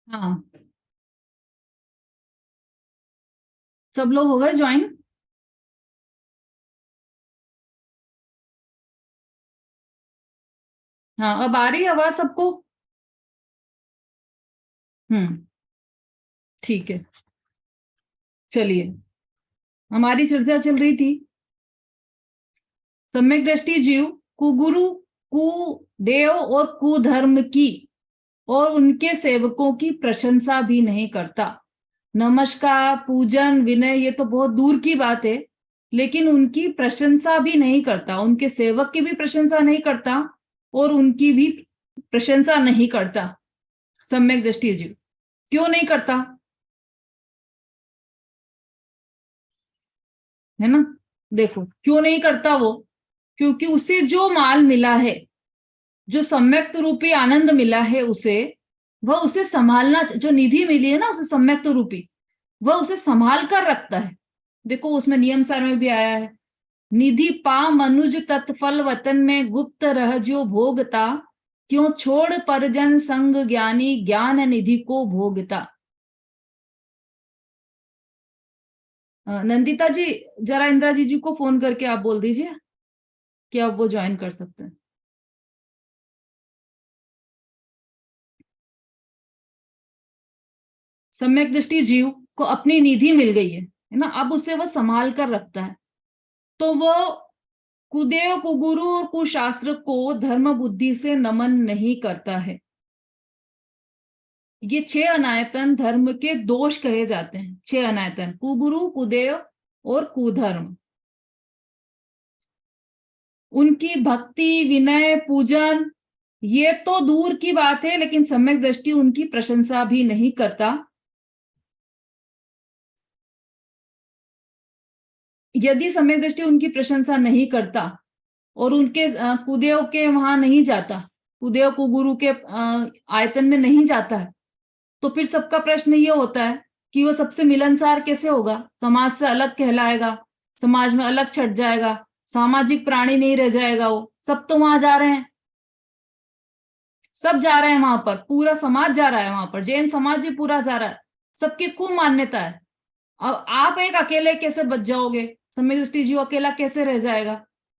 हाँ, सब लोग हो गए ज्वाइन। हाँ, अब आ रही है आवाज सबको। हम्म। ठीक है, चलिए। हमारी चर्चा चल रही थी सम्यक दृष्टि जीव कुगुरु, कुदेव और कुधर्म की और उनके सेवकों की प्रशंसा भी नहीं करता। नमस्कार, पूजन, विनय ये तो बहुत दूर की बात है, लेकिन उनकी प्रशंसा भी नहीं करता, उनके सेवक की भी प्रशंसा नहीं करता और उनकी भी प्रशंसा नहीं करता। सम्यक दृष्टि जीव क्यों नहीं करता? है ना? देखो क्यों नहीं करता वो, क्योंकि उसे जो माल मिला है, जो सम्यक्त रूपी आनंद मिला है उसे, वह उसे संभालना, जो निधि मिली है ना उसे सम्यक्त रूपी, वह उसे संभाल कर रखता है। देखो उसमें नियम सार में भी आया है, निधि पा मनुज तत्फल वतन में गुप्त रह जो भोगता, क्यों छोड़ परजन संग ज्ञानी ज्ञान निधि को भोगता। नंदिता जी, जरा इंदिरा जी को फोन करके आप बोल दीजिए कि अब वो ज्वाइन कर सकते हैं। सम्यक दृष्टि जीव को अपनी निधि मिल गई है ना, अब उसे वह संभाल कर रखता है। तो वो कुदेव कुगुरु और कुशास्त्र को धर्म बुद्धि से नमन नहीं करता है। ये 6 अनायतन धर्म के दोष कहे जाते हैं। 6 अनायतन, कुगुरु, कुदेव और कुधर्म। उनकी भक्ति, विनय, पूजन ये तो दूर की बात है, लेकिन सम्यक दृष्टि उनकी प्रशंसा भी नहीं करता। यदि सम्यक दृष्टि उनकी प्रशंसा नहीं करता और उनके कुदेव के वहां नहीं जाता, कुदेव कुगुरु के आयतन में नहीं जाता है, तो फिर सबका प्रश्न ये होता है कि वो सबसे मिलनसार कैसे होगा, समाज से अलग कहलाएगा, समाज में अलग छट जाएगा, सामाजिक प्राणी नहीं रह जाएगा। वो सब तो वहां जा रहे हैं, सब जा रहे हैं वहां पर, पूरा समाज जा रहा है वहां पर, जैन समाज भी पूरा जा रहा है, सबकी खूब मान्यता है। अब आप एक अकेले कैसे बच जाओगे? सम्यक दृष्टि जीव अकेला कैसे रह जाएगा?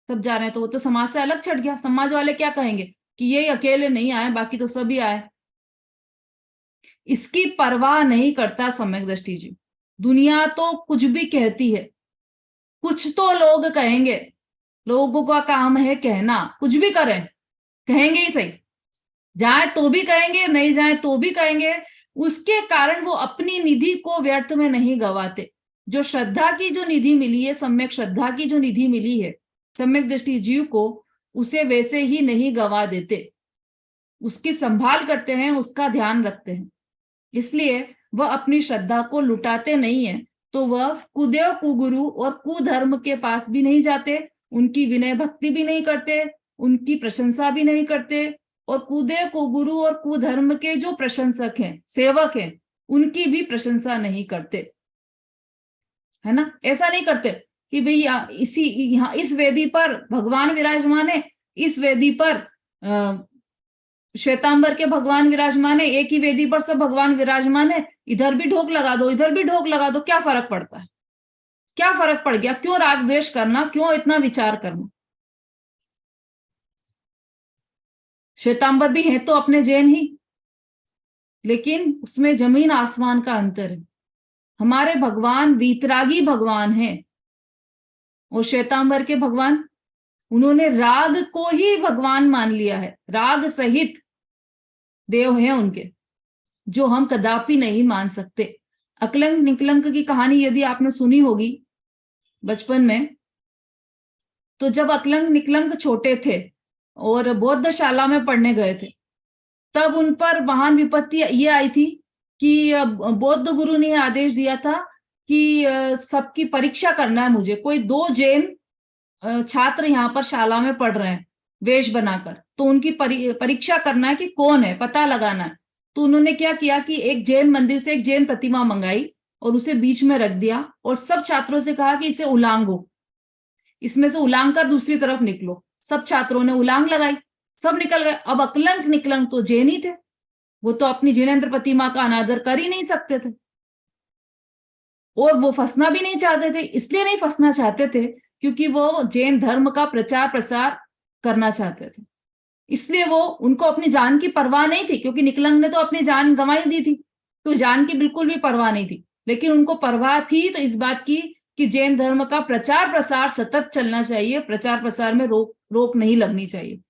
सब जा रहे हैं तो वो तो समाज से अलग छट गया। समाज वाले क्या कहेंगे कि ये अकेले नहीं आए, बाकी तो सभी आए। इसकी परवाह नहीं करता सम्यक दृष्टि जीव। दुनिया तो कुछ भी कहती है, कुछ तो लोग कहेंगे, लोगों का काम है कहना, कुछ भी करें कहेंगे ही सही, जाए तो भी कहेंगे, नहीं जाए तो भी कहेंगे। उसके कारण वो अपनी निधि को व्यर्थ में नहीं गवाते। जो श्रद्धा की जो निधि मिली है, सम्यक श्रद्धा की जो निधि मिली है सम्यक दृष्टि जीव को, उसे वैसे ही नहीं गवा देते, उसकी संभाल करते हैं, उसका ध्यान रखते हैं। इसलिए वह अपनी श्रद्धा को लुटाते नहीं है। तो वह कुदेव कुगुरु और कुधर्म के पास भी नहीं जाते, उनकी विनय भक्ति भी नहीं करते, उनकी प्रशंसा भी नहीं करते, और कुदेव कुगुरु और कुधर्म के जो प्रशंसक हैं, सेवक हैं, उनकी भी प्रशंसा नहीं करते। है ना? ऐसा नहीं करते कि भाई इसी यहाँ इस वेदी पर भगवान विराजमान है, इस वेदी पर श्वेतांबर के भगवान विराजमान है, एक ही वेदी पर सब भगवान विराजमान है, इधर भी ढोक लगा दो, इधर भी ढोक लगा दो, क्या फर्क पड़ता है? क्या फर्क पड़ गया? क्यों राग द्वेष करना, क्यों इतना विचार करना? श्वेतांबर भी है तो अपने जैन ही, लेकिन उसमें जमीन आसमान का अंतर है। हमारे भगवान वीतरागी भगवान है, और श्वेतांबर के भगवान, उन्होंने राग को ही भगवान मान लिया है, राग सहित देव हैं उनके, जो हम कदापि नहीं मान सकते। अकलंक निकलंक की कहानी यदि आपने सुनी होगी बचपन में, तो जब अकलंक निकलंक छोटे थे और बौद्धशाला में पढ़ने गए थे, तब उन पर महान विपत्ति ये आई थी कि बौद्ध गुरु ने आदेश दिया था कि सबकी परीक्षा करना है मुझे। कोई 2 जैन छात्र यहाँ पर शाला में पढ़ रहे हैं वेश बनाकर, तो उनकी परीक्षा करना है कि कौन है, पता लगाना है। तो उन्होंने क्या किया कि एक जैन मंदिर से एक जैन प्रतिमा मंगाई और उसे बीच में रख दिया, और सब छात्रों से कहा कि इसे उलांगो, इसमें से उलांग कर दूसरी तरफ निकलो। सब छात्रों ने उलांग लगाई, सब निकल गए। अब अकलंक निकलंक तो जैन ही थे, वो तो अपनी जिनेंद्र प्रतिमा का अनादर कर ही नहीं सकते थे, और वो फंसना भी नहीं चाहते थे। इसलिए नहीं फंसना चाहते थे क्योंकि वो जैन धर्म का प्रचार प्रसार करना चाहते थे। इसलिए वो, उनको अपनी जान की परवाह नहीं थी, क्योंकि निकलंग ने तो अपनी जान गंवाई दी थी, तो जान की बिल्कुल भी परवाह नहीं थी। लेकिन उनको परवाह थी तो इस बात की कि जैन धर्म का प्रचार प्रसार सतत चलना चाहिए, प्रचार प्रसार में रोक नहीं लगनी चाहिए।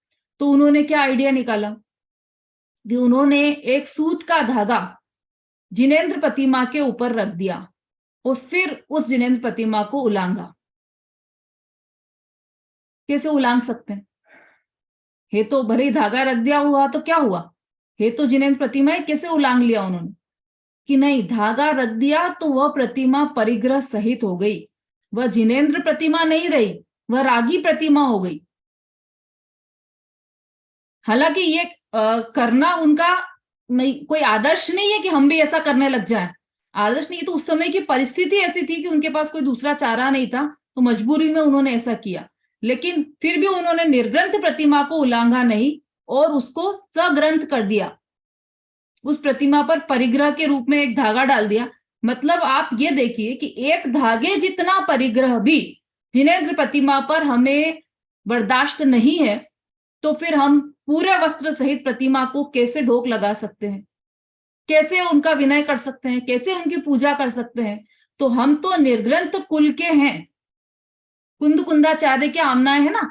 तो उन्होंने क्या आइडिया निकाला कि उन्होंने एक सूत का धागा जिनेंद्र प्रतिमा के ऊपर रख दिया और फिर उस जिनेंद्र प्रतिमा को उलांगा। कैसे उलांग सकते हैं? हे तो भले ही धागा रख दिया हुआ तो क्या हुआ, हे तो जिनेंद्र प्रतिमा है, कैसे उलांग लिया उन्होंने? कि नहीं, धागा रख दिया तो वह प्रतिमा परिग्रह सहित हो गई, वह जिनेंद्र प्रतिमा नहीं रही, वह रागी प्रतिमा हो गई। हालांकि ये करना उनका नहीं, कोई आदर्श नहीं है कि हम भी ऐसा करने लग जाएं। आदर्श नहीं, तो उस समय की परिस्थिति ऐसी थी कि उनके पास कोई दूसरा चारा नहीं था, तो मजबूरी में उन्होंने ऐसा किया। लेकिन फिर भी उन्होंने निर्ग्रंथ प्रतिमा को उल्लांघा नहीं और उसको सग्रंथ कर दिया, उस प्रतिमा पर परिग्रह के रूप में एक धागा डाल दिया। मतलब आप ये देखिए कि एक धागे जितना परिग्रह भी जिनेंद्र प्रतिमा पर हमें बर्दाश्त नहीं है, तो फिर हम पूरे वस्त्र सहित प्रतिमा को कैसे ढोक लगा सकते हैं, कैसे उनका विनय कर सकते हैं, कैसे उनकी पूजा कर सकते हैं? तो हम तो निर्ग्रंथ कुल के हैं, कुंद कुंदाचार्य के आमनाय है ना,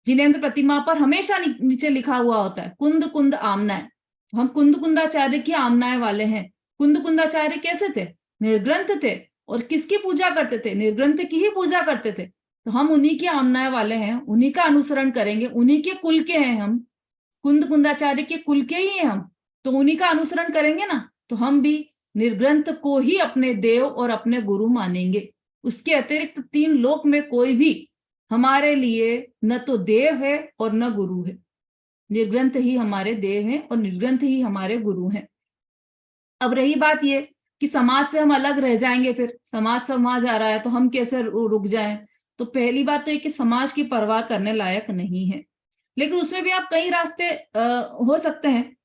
जिनेंद्र प्रतिमा पर हमेशा नीचे लिखा हुआ होता है कुंद कुंद आमनाय। हम कुंद कुंदाचार्य की आमनाय वाले हैं। कुंद कुंदाचार्य कैसे थे? निर्ग्रंथ थे, और किसकी पूजा करते थे? निर्ग्रंथ की ही पूजा करते थे। तो हम उन्हीं के आमनाय वाले हैं, उन्हीं का अनुसरण करेंगे, उन्हीं के कुल के हैं हम, कुंद कुंदाचार्य के कुल के ही हैं हम, तो उन्हीं का अनुसरण करेंगे ना। तो हम भी निर्ग्रंथ को ही अपने देव और अपने गुरु मानेंगे। उसके अतिरिक्त तीन लोक में कोई भी हमारे लिए न तो देव है और न गुरु है। निर्ग्रंथ ही हमारे देव हैं और निर्ग्रंथ ही हमारे गुरु हैं। अब रही बात ये कि समाज से हम अलग रह जाएंगे, फिर समाज आ रहा है तो हम कैसे रुक जाएं? तो पहली बात तो ये कि समाज की परवाह करने लायक नहीं है, लेकिन उसमें भी आप कई रास्ते हो सकते हैं।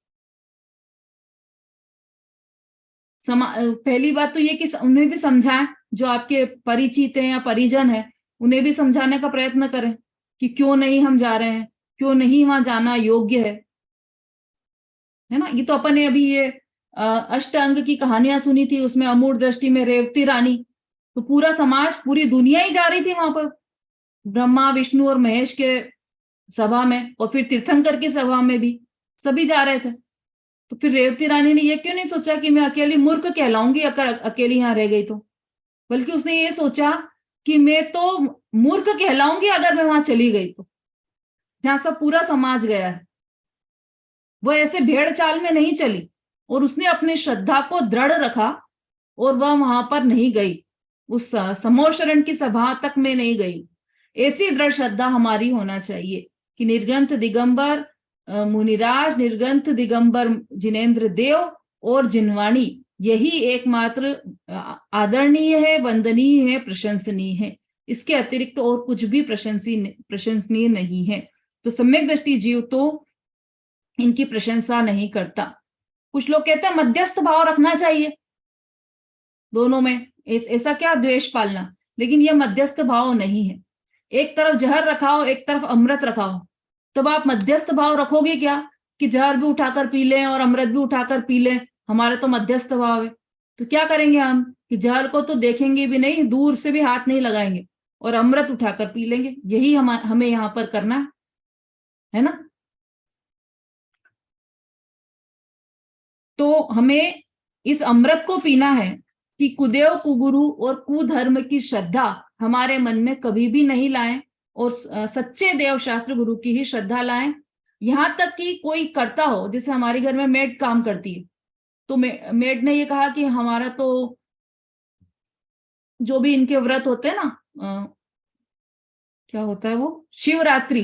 पहली बात तो ये कि उन्हें भी समझाएं, जो आपके परिचित हैं या परिजन है, उन्हें भी समझाने का प्रयत्न करें कि क्यों नहीं हम जा रहे हैं, क्यों नहीं वहां जाना योग्य है ना। ये तो अपन ने अभी ये अष्टांग की कहानियां सुनी थी, उसमें अमूढ़ दृष्टि में रेवती रानी, तो पूरा समाज, पूरी दुनिया ही जा रही थी वहां पर, ब्रह्मा विष्णु और महेश के सभा में, और फिर तीर्थंकर की सभा में भी सभी जा रहे थे। तो फिर रेवती रानी ने ये क्यों नहीं सोचा कि मैं अकेली मूर्ख कहलाऊंगी अगर अकेली यहाँ रह गई तो, बल्कि उसने ये सोचा कि मैं तो मूर्ख कहलाऊंगी अगर मैं वहां चली गई तो, जहां सब पूरा समाज गया है। वो ऐसे भेड़ चाल में नहीं चली, और उसने अपनी श्रद्धा को दृढ़ रखा और वह वहां पर नहीं गई, उस समोशरण की सभा तक में नहीं गई। ऐसी दृढ़ श्रद्धा हमारी होना चाहिए कि निर्ग्रंथ दिगंबर मुनिराज, निर्ग्रंथ दिगंबर जिनेंद्र देव और जिनवाणी, यही एकमात्र आदरणीय है, वंदनीय है, प्रशंसनीय है। इसके अतिरिक्त और कुछ भी प्रशंसनीय नहीं है। तो सम्यक दृष्टि जीव तो इनकी प्रशंसा नहीं करता। कुछ लोग कहते हैं मध्यस्थ भाव रखना चाहिए दोनों में, ऐसा क्या द्वेष पालना, लेकिन यह मध्यस्थ भाव नहीं है। एक तरफ जहर रखाओ, एक तरफ अमृत रखाओ, तब आप मध्यस्थ भाव रखोगे क्या कि जहर भी उठाकर पी लें और अमृत भी उठाकर पी लें? हमारा तो मध्यस्थ भाव है। तो क्या करेंगे हम कि जहर को तो देखेंगे भी नहीं, दूर से भी हाथ नहीं लगाएंगे, और अमृत उठाकर पी लेंगे। यही हमें यहाँ पर करना है ना। तो हमें इस अमृत को पीना है कि कुदेव कुगुरु और कुधर्म की श्रद्धा हमारे मन में कभी भी नहीं लाएं, और सच्चे देव शास्त्र गुरु की ही श्रद्धा लाएं। यहां तक कि कोई करता हो, जैसे हमारे घर में मेड काम करती है, तो मेड ने ये कहा कि हमारा तो जो भी इनके व्रत होते हैं ना, क्या होता है वो, शिवरात्रि,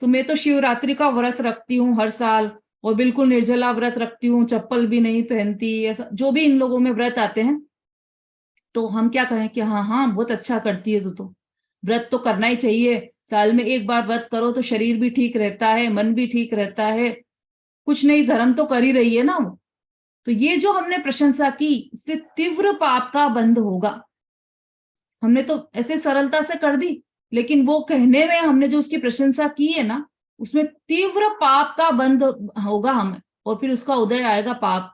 तो मैं तो शिवरात्रि का व्रत रखती हूँ हर साल, और बिल्कुल निर्जला व्रत रखती हूँ, चप्पल भी नहीं पहनती, ऐसा जो भी इन लोगों में व्रत आते हैं। तो हम क्या कहें कि हाँ हाँ बहुत अच्छा करती है, तो व्रत तो करना ही चाहिए, साल में एक बार व्रत करो तो शरीर भी ठीक रहता है, मन भी ठीक रहता है, कुछ नहीं धर्म तो कर ही रही है ना वो। तो ये जो हमने प्रशंसा की, इससे तीव्र पाप का बंध होगा। हमने तो ऐसे सरलता से कर दी, लेकिन वो कहने में हमने जो उसकी प्रशंसा की है ना, उसमें तीव्र पाप का बंध होगा हमें, और फिर उसका उदय आएगा पाप।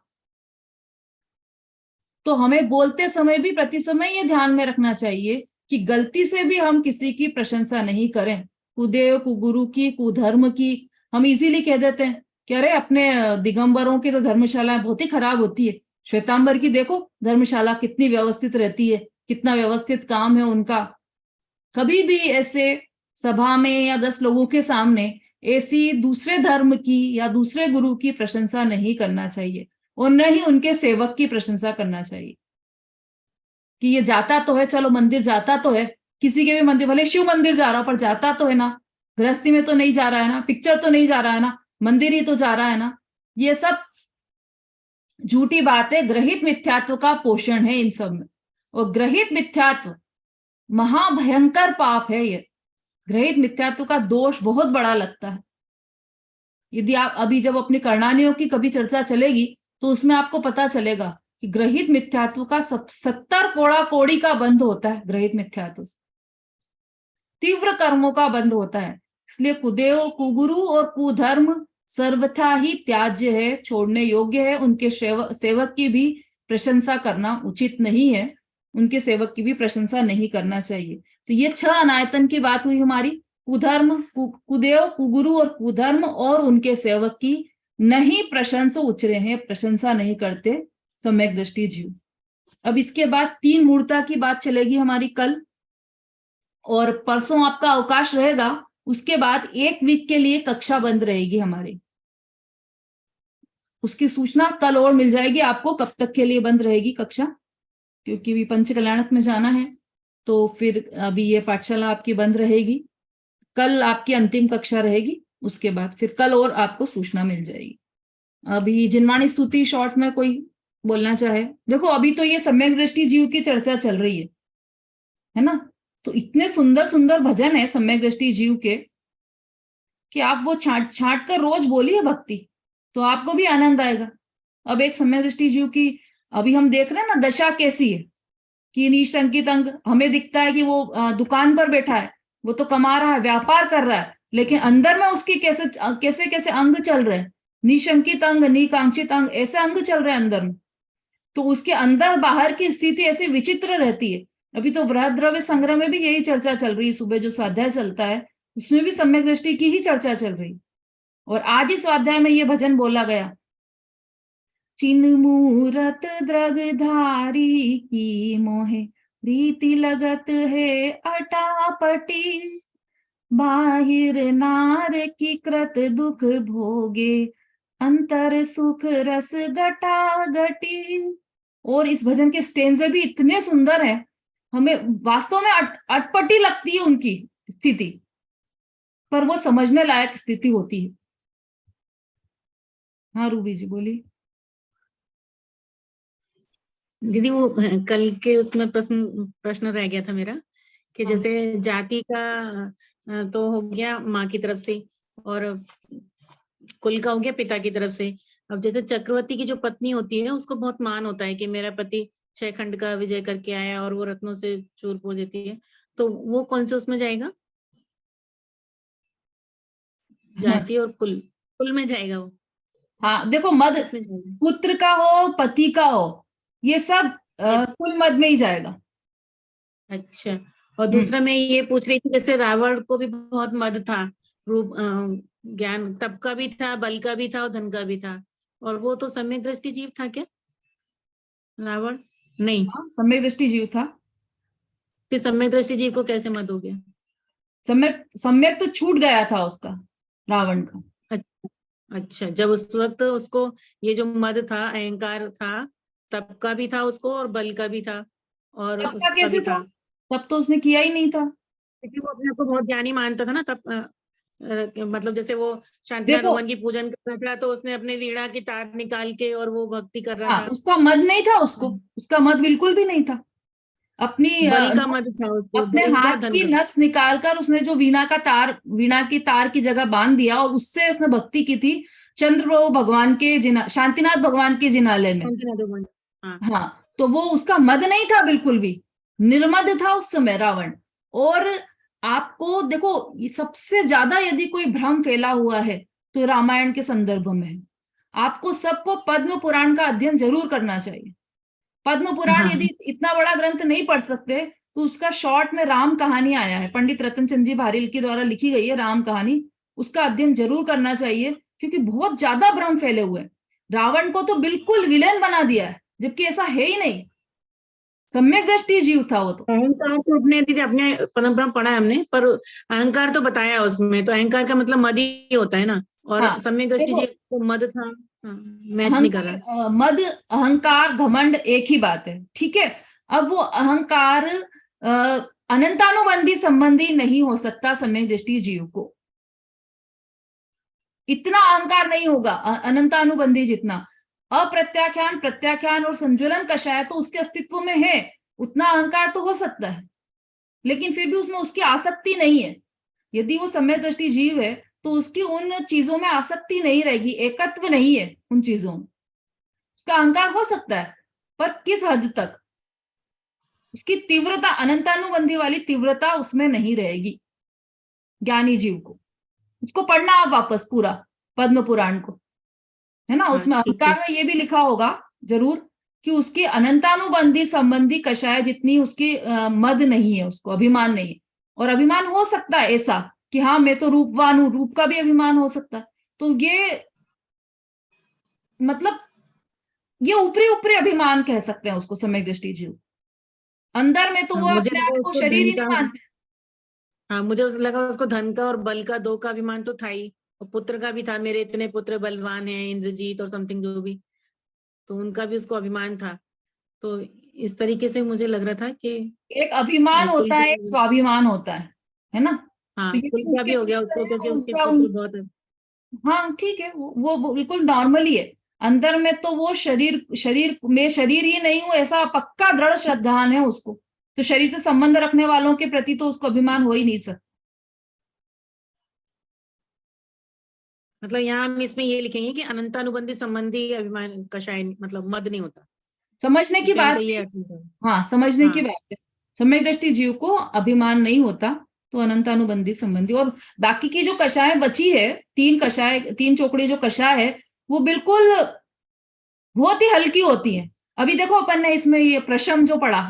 तो हमें बोलते समय भी प्रति समय ये ध्यान में रखना चाहिए कि गलती से भी हम किसी की प्रशंसा नहीं करें, कुदेव, कुगुरु की, कुधर्म की। हम इजीली कह देते हैं कि अरे अपने दिगंबरों की तो धर्मशाला बहुत ही खराब होती है, श्वेतांबर की देखो धर्मशाला कितनी व्यवस्थित रहती है, कितना व्यवस्थित काम है उनका। कभी भी ऐसे सभा में या 10 लोगों के सामने ऐसी दूसरे धर्म की या दूसरे गुरु की प्रशंसा नहीं करना चाहिए, और न ही उनके सेवक की प्रशंसा करना चाहिए कि ये जाता तो है, चलो मंदिर जाता तो है, किसी के भी मंदिर, भले शिव मंदिर जा रहा हो पर जाता तो है ना, गृहस्थी में तो नहीं जा रहा है ना, पिक्चर तो नहीं जा रहा है ना, मंदिर ही तो जा रहा है ना। ये सब झूठी बात है, ग्रहित मिथ्यात्व का पोषण है इन सब में। और ग्रहित मिथ्यात्व महाभयंकर पाप है। ये ग्रहित मिथ्यात्व का दोष बहुत बड़ा लगता है। यदि आप अभी जब अपनी करणानियों की कभी चर्चा चलेगी तो उसमें आपको पता चलेगा कि ग्रहित मिथ्यात्व का 70 कोड़ा कोड़ी का बंध होता है। ग्रहित मिथ्यात्व से तीव्र कर्मों का बंध होता है। इसलिए कुदेव, कुगुरु और कुधर्म सर्वथा ही त्याज्य है, छोड़ने योग्य है। उनके सेवक की भी प्रशंसा करना उचित नहीं है, उनके सेवक की भी प्रशंसा नहीं करना चाहिए। तो ये 6 अनायतन की बात हुई हमारी। कुधर्म, कुदेव, कुगुरु और कुधर्म और उनके सेवक की नहीं प्रशंसा उचरे हैं, प्रशंसा नहीं करते सम्यक दृष्टि जीव। अब इसके बाद 3 मूर्ता की बात चलेगी हमारी कल, और परसों आपका अवकाश रहेगा। उसके बाद 1 वीक के लिए कक्षा बंद रहेगी हमारी। उसकी सूचना कल और मिल जाएगी आपको कब तक के लिए बंद रहेगी कक्षा, क्योंकि भी पंच कल्याणक में जाना है तो फिर अभी ये पाठशाला आपकी बंद रहेगी। कल आपकी अंतिम कक्षा रहेगी, उसके बाद फिर कल और आपको सूचना मिल जाएगी। अभी जिनवाणी स्तुति शॉर्ट में कोई बोलना चाहे? देखो अभी तो ये सम्यक दृष्टि जीव की चर्चा चल रही है ना, तो इतने सुंदर सुंदर भजन है सम्यक दृष्टि जीव के कि आप वो छांट छांट कर रोज बोलिए भक्ति, तो आपको भी आनंद आएगा। अब एक सम्यक दृष्टि जीव की अभी हम देख रहे हैं ना दशा कैसी है कि निशंकित अंग, हमें दिखता है कि वो दुकान पर बैठा है, वो तो कमा रहा है, व्यापार कर रहा है, लेकिन अंदर में उसकी कैसे कैसे कैसे अंग चल रहे हैं, निशंकित अंग, निकांक्षित अंग, ऐसे अंग चल रहे हैं अंदर में। तो उसके अंदर बाहर की स्थिति ऐसी विचित्र रहती है। अभी तो बृहद द्रव्य संग्रह में भी यही चर्चा चल रही है, सुबह जो स्वाध्याय चलता है उसमें भी सम्यक दृष्टि की ही चर्चा चल रही। और आज इस स्वाध्याय में ये भजन बोला गया, चिन्ह मूरत द्रगधारी की मोहे रीति लगत है अटापटी, बाहिर नार की कृत दुख भोगे, अंतर सुख रस गटा गटी। और इस भजन के स्टेंजे भी इतने सुंदर हैं, हमें वास्तव में अटपटी लगती है उनकी स्थिति, पर वो समझने लायक स्थिति होती है। हाँ रूबी जी बोलिए। दीदी वो कल के उसमें प्रश्न रह गया था मेरा कि जैसे जाति का तो हो गया माँ की तरफ से और कुल का हो गया पिता की तरफ से। अब जैसे चक्रवर्ती की जो पत्नी होती है उसको बहुत मान होता है कि मेरा पति 6 खंड का विजय करके आया और वो रत्नों से चूर पोर देती है, तो वो कौन से उसमें जाएगा? जाति और कुल में जाएगा वो? हाँ देखो, मद पुत्र का हो पति का हो ये सब कुल मद में ही जाएगा। अच्छा, और दूसरा मैं ये पूछ रही थी जैसे रावण को भी बहुत मद था, रूप ज्ञान तप का भी था, बल का भी था और धन का भी था, और वो तो सम्यक दृष्टि जीव था क्या रावण? नहीं, सम्यक दृष्टि जीव था। फिर सम्यक दृष्टि जीव को कैसे मद हो गया? सम्यक तो छूट गया था उसका, रावण का। अच्छा, जब उस वक्त उसको ये जो मद था, अहंकार था, तप का भी था उसको और बल का भी था और तब उसका कैसे भी था। तब तो उसने किया ही नहीं था, क्योंकि वो अपने आप को बहुत ज्ञानी मानता था ना तब। मतलब जैसे वो शांतिनाथ भगवान की पूजन कर रहा था तो उसने अपने वीणा की तार निकाल के और वो भक्ति कर रहा था। उसका मद नहीं था, उसका मद बिल्कुल भी नहीं था। अपनी बल का मद था उसको, अपने बल का हाथ धन की का। नस निकालकर उसने जो वीणा की तार की जगह बांध दिया और उससे उसने भक्ति की थी, चंद्रप्रभु भगवान के शांतिनाथ भगवान के जिनालय में। हाँ हाँ, तो वो उसका मद नहीं था बिल्कुल भी, निर्मद था उस समय रावण। और आपको देखो, ये सबसे ज्यादा यदि कोई भ्रम फैला हुआ है तो रामायण के संदर्भ में है। आपको सबको पद्म पुराण का अध्ययन जरूर करना चाहिए। पद्म पुराण हाँ यदि इतना बड़ा ग्रंथ नहीं पढ़ सकते तो उसका शॉर्ट में राम कहानी आया है, पंडित रतनचंद जी भारिल के द्वारा लिखी गई है राम कहानी, उसका अध्ययन जरूर करना चाहिए, क्योंकि बहुत ज्यादा भ्रम फैले हुए हैं। रावण को तो बिल्कुल विलेन बना दिया है, जबकि ऐसा है ही नहीं, सम्यक दृष्टि जीव था वो तो। अहंकार तो अपने दीदी अपने परंपरा पढ़ा है हमने, पर अहंकार तो बताया उसमें, तो अहंकार का मतलब मद ही होता है ना, और हाँ सम्यक दृष्टि जी देखो, तो मद था। मैच नहीं कर रहा। मद अहंकार घमंड एक ही बात है, ठीक है। अब वो अहंकार अनंतानुबंधी संबंधी नहीं हो सकता सम्यक दृष्टि जीव को, इतना अहंकार नहीं होगा अनंतानुबंधी जितना। अप्रत्याख्यान, प्रत्याख्यान और संज्वलन कषाय तो उसके अस्तित्व में है, उतना अहंकार तो हो सकता है, लेकिन फिर भी उसमें उसकी आसक्ति नहीं है। यदि वो सम्यक दृष्टि जीव है तो उसकी उन चीजों में आसक्ति नहीं रहेगी, एकत्व नहीं है उन चीजों में। उसका अहंकार हो सकता है, पर किस हद तक, उसकी तीव्रता, अनंतानुबंधी वाली तीव्रता उसमें नहीं रहेगी ज्ञानी जीव को। उसको पढ़ना आप वापस पूरा पद्म पुराण को, है ना, हाँ उसमें ठीक है। अहंकार में ये भी लिखा होगा जरूर कि उसकी अनंतानुबंधी संबंधी कषाय जितनी उसकी मद नहीं है, उसको अभिमान नहीं है। और अभिमान हो सकता है ऐसा कि हाँ मैं तो रूपवान हूं, रूप का भी अभिमान हो सकता है। तो ये मतलब ये ऊपरी ऊपरी अभिमान कह सकते हैं उसको सम्यक दृष्टि जीव। अंदर में तो हाँ वो मुझे अपने लगा आप को उसको शरीर धन ही नहीं का, मानते। हाँ मुझे लगा उसको धन का और बल का, दो का अभिमान तो था ही, और पुत्र का भी था, मेरे इतने पुत्र बलवान हैं, इंद्रजीत और समथिंग जो भी, तो उनका भी उसको अभिमान था। तो इस तरीके से मुझे लग रहा था कि एक अभिमान कुल होता है, एक का, स्वाभिमान होता है ना। हाँ तो कुल यदि का उसके भी हो गया अंदर उसको, है क्योंकि और उसके उसका पुत्र बहुत है। हाँ ठीक है, वो बिल्कुल नॉर्मली है। अंदर में तो वो शरीर, शरीर में शरीर ही नहीं हूं ऐसा पक्का दृढ़ श्रद्धान है उसको, तो शरीर से संबंध रखने वालों के प्रति तो उसको अभिमान हो ही नहीं सकता। मतलब यहाँ हम इसमें ये लिखेंगे कि अनंतानुबंधी संबंधी अभिमान कषाय मतलब मद नहीं होता, समझने की इस लाइन बात का ये है। अर्थ है। हाँ, समझने की हाँ बात है। सम्यक दृष्टि जीव को अभिमान नहीं होता, तो अनंतानुबंधी संबंधी। और बाकी की जो कषाय बची है, तीन कषाय, तीन चोकड़ी जो कषाय है, वो बिल्कुल बहुत ही हल्की होती है। अभी देखो अपन ने इसमें ये प्रशम जो पढ़ा,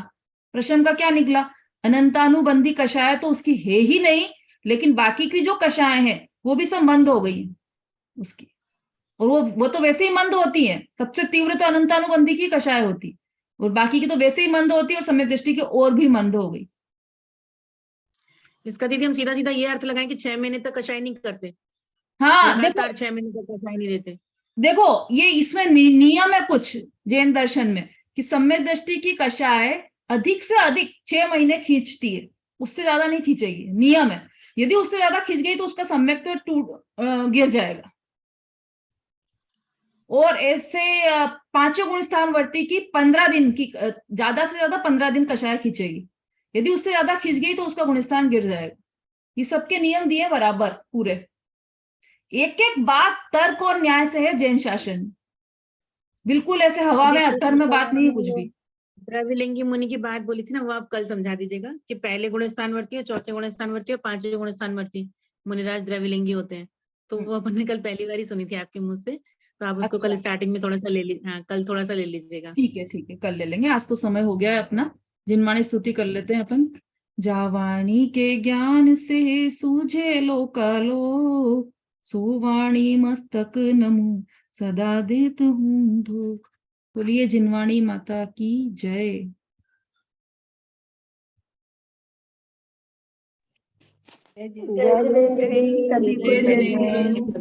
प्रशम का क्या निकला, अनंतानुबंधी कषाय तो उसकी है ही नहीं, लेकिन बाकी की जो कषाय हैं वो भी सब मंद हो गई है उसकी। और वो तो वैसे ही मंद होती है, सबसे तीव्र तो अनंतानुबंधी की कषाय होती, और बाकी की तो वैसे ही मंद होती है, और सम्यक दृष्टि की और भी मंद हो गई। इसका दीदी हम सीधा सीधा ये अर्थ लगाएं कि 6 महीने तक कषाय नहीं करते, हाँ देखो, लगातार 6 महीने तक कषाय नहीं देते। देखो ये इसमें नियम है कुछ जैन दर्शन में, कि सम्यक दृष्टि की कषाय अधिक से अधिक 6 महीने खींचती है, उससे ज्यादा नहीं खींचेगी, नियम है। यदि उससे ज्यादा खींच गई तो उसका सम्यक तो गिर जाएगा। और ऐसे पांचों गुण स्थान वर्ती की 15 दिन की, ज्यादा से ज्यादा 15 दिन कषाय खींचेगी। यदि उससे ज्यादा खींच गई तो उसका गुणस्थान गिर जाएगा। ये सबके नियम दिए बराबर पूरे, एक एक बात तर्क और न्याय से है जैन शासन, बिल्कुल ऐसे हवा में दीदी अत्थर में कल बात नहीं है आपने कुछ वो भी। द्रविलिंगी मुनि की बात बोली थी ना, वो आप कल समझा दीजिएगा कि पहले गुण स्थानवर्ती है, चौथे गुण स्थानवर्ती और पांचवें गुण स्थानवर्ती मुनिराज द्रविलिंगी होते हैं। तो हम्म, वो अपन ने कल पहली बार ही सुनी थी आपके मुंह से, तो आप उसको कल अच्छा स्टार्टिंग में थोड़ा सा ले ली, हाँ कल थोड़ा सा ले लीजिएगा। ठीक है, ठीक है, कर ले लेंगे, आज तो समय हो गया है अपना। जिनवाणी स्तुति कर लेते हैं अपन। जावाणी के ज्ञान से सूझे लोकालो, सोवाणी मस्तक नमो सदा देत हूँ धूप। बोलिए जिनवाणी माता की जय। जय जिनेन्द्र दीदी, सभी को जय जय जिनेन्द्र। जय।